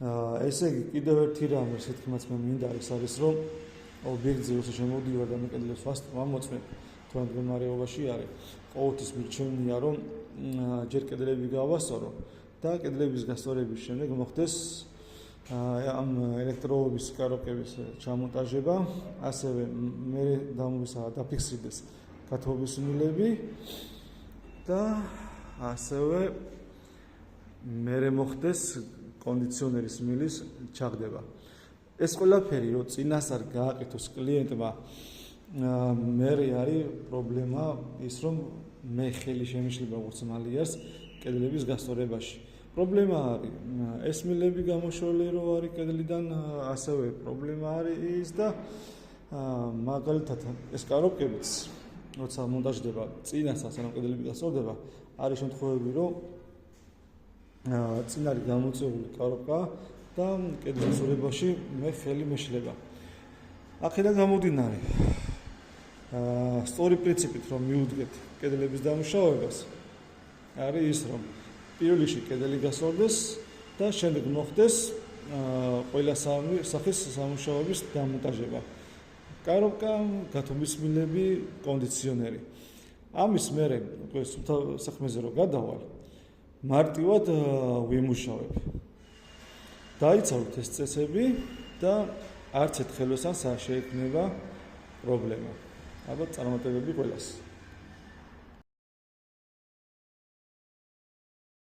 ესე იგი კიდევ ერთი რამე, თითქმის მე მინდა არის რომ ობიექტზე როცა შემოვდივარ და მე კედლებს ვამოწმებ, თუ ამ მდგომარეობაში არის, ყოველთვის მირჩევნია რომ ჯერ კედლები გავასწორო და კედლების გასწორების შემდეგ მოხდეს ამ ელექტროობის კაროკების ჩამონტაჟება, ასევე მე დაფიქსირდეს გათბობის მილები და ასევე მე მოხდეს კონდიციონერის მილის ჩაღდება. ეს ყველაფერი რო წინასწარ გააკეთოს კლიენტმა, მე არის პრობლემა ის რომ მე ხელი შემიშლება როგორც მალიერს კედლების გასწორებაში. პრობლემა არის ეს მილები გამოშორული რო არის კედლიდან, ასევე პრობლემა არის ის და მაგალითად ეს კაროკებიც როცა მონტაჟდება წინასწარ სანამ კედლები გასწორდება, არის შემთხვევები რომ წინ არის გამოწეული კაროკა და კედლის სწორებაში მე ხელი მეშლება. აქედან გამომდინარე, სწორი პრინციპით რომ მიუდგეთ კედლების დამუშავებას, არის ის რომ პირველ რიგში კედელი გასწორდეს და შემდეგ მოხდეს ყველა სახის სამუშაოების დამონტაჟება. კაროკა, გათბობის მილები, კონდიციონერი. ამის მერე საქმეზე რომ გადავალ, მარტივად ვიმუშავებ. დაიცავთ ეს წესები და არც ერთ ხელოსანს არ შეექმნება პრობლემა. ალბათ წარმატებები ყველას.